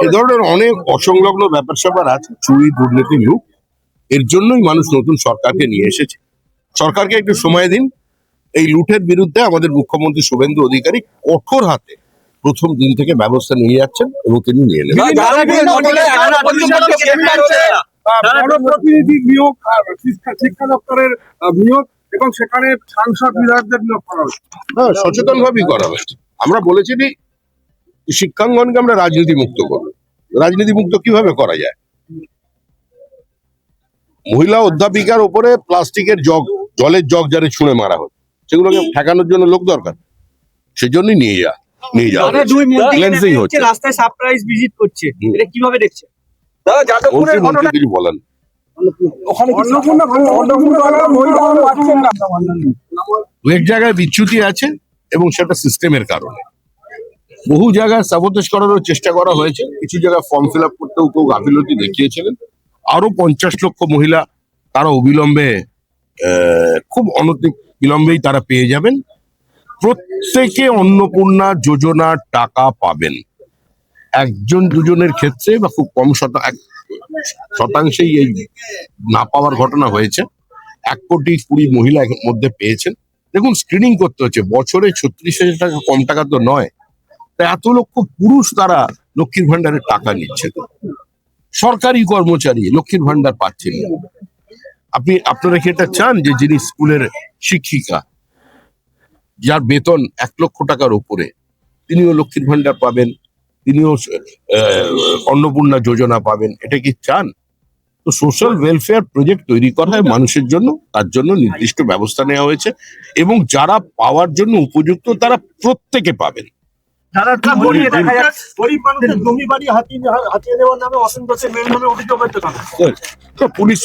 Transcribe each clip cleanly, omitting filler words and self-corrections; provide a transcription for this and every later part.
এ ধরনের অনেক অসংলগ্ন ব্যাপার স্যাপার আছে, চুরি দুর্নীতি লুট। এর জন্যই মানুষ নতুন সরকারকে নিয়ে এসেছে। সরকারকে একটু সময় দিন। এই লুটের বিরুদ্ধে আমাদের মুখ্যমন্ত্রী শুভেন্দু অধিকারী কঠোর হাতে প্রথম দিন থেকে ব্যবস্থা নিয়ে যাচ্ছেন এবং তিনি নিয়ে নেবেন। জনপ্রতিনিধি নিয়োগ, শিক্ষা দপ্তরের নিয়োগ এবং সেখানে সাংসদ বিধায়কদের নিয়োগ করা হচ্ছে। হ্যাঁ, সচেতন ভাবেই করা হয়েছে। আমরা বলেছি শিক্ষাঙ্গনকে আমরা রাজনীতি মুক্ত করব। রাজনীতি মুক্ত কিভাবে করা যায়? মহিলা অধ্যাপিকার উপরে প্লাস্টিকের জগ, জলের জগ যারে ছুঁড়ে মারা হচ্ছে, সেগুলোকে ঠেকানোর জন্য লোক দরকার। সেজন্যই নিয়ে যাওয়া হচ্ছে। রাস্তায় সারপ্রাইজ ভিজিট করছে, এটা কিভাবে দেখছে? কিছু বলেন। এক জায়গায় বিচ্যুতি আছে এবং সেটা সিস্টেমের কারণে। বহু জায়গায় সাবোটেজ করারও চেষ্টা করা হয়েছে। কিছু জায়গায় ফর্ম ফিল আপ করতেও কেউ গাফিলতি দেখিয়েছিলেন। আরো 50 লক্ষ মহিলা তারা অবিলম্বে, খুব বিলম্বেই তারা পেয়ে যাবেন। প্রত্যেকে অন্নপূর্ণা যোজনার টাকা পাবেন। একজন দুজনের ক্ষেত্রে বা খুব কম শতাংশেই এই না পাওয়ার ঘটনা হয়েছে। 1,20,00,000 মহিলা এর মধ্যে পেয়েছেন। দেখুন, স্ক্রিনিং করতে হচ্ছে, বছরে 36,000 টাকা কম টাকা তো নয়। তাই এত লক্ষ পুরুষ তারা লক্ষ্মীর ভান্ডারের টাকা নিচ্ছে। সরকারি কর্মচারী লক্ষ্মীর ভান্ডার পাচ্ছেন। আপনারা কি এটা চান যে যিনি স্কুলের শিক্ষিকা, যার বেতন 1 লক্ষ টাকার উপরে, তিনিও লক্ষ্মীর ভান্ডার পাবেন, তিনিও অন্নপূর্ণা যোজনা পাবেন? এটা কি চান? তো সোশ্যাল ওয়েলফেয়ার প্রজেক্ট তৈরি করা হয় মানুষের জন্য, তার জন্য নির্দিষ্ট ব্যবস্থা নেওয়া হয়েছে এবং যারা পাওয়ার জন্য উপযুক্ত তারা প্রত্যেকে পাবেন। পুলিশ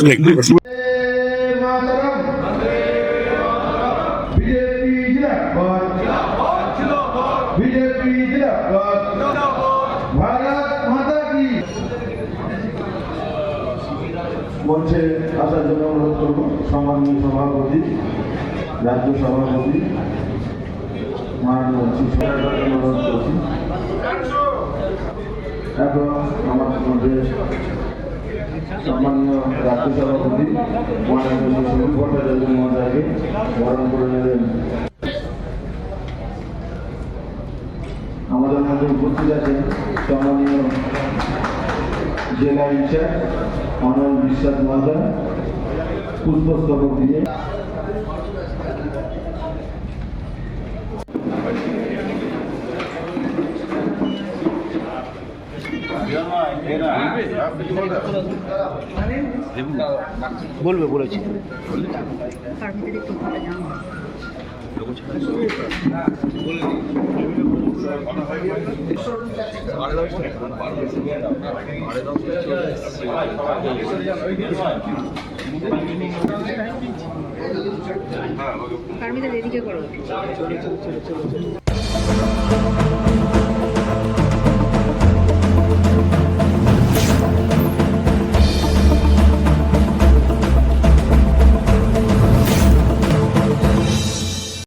মঞ্চে আসার জন্য অনুরোধ করব সম্মানীয় সভাপতি, রাজ্য সভাপতি মাননীয় অনুরোধ করছি। এখন আমাদের মধ্যে সম্মানীয় রাজ্য সভাপতি মাননীয় সুনীল ভট্টাচার্য মহোদয়কে বরণ করে নেবেন। আমাদের মধ্যে উপস্থিত আছেন সম্মানীয় জেলা ইনচার্জ অনল বিশ্বাস মহোদয়, পুষ্পস্তবক দিয়ে বলবে বলেছি। পারমিতা দিদিকে করো।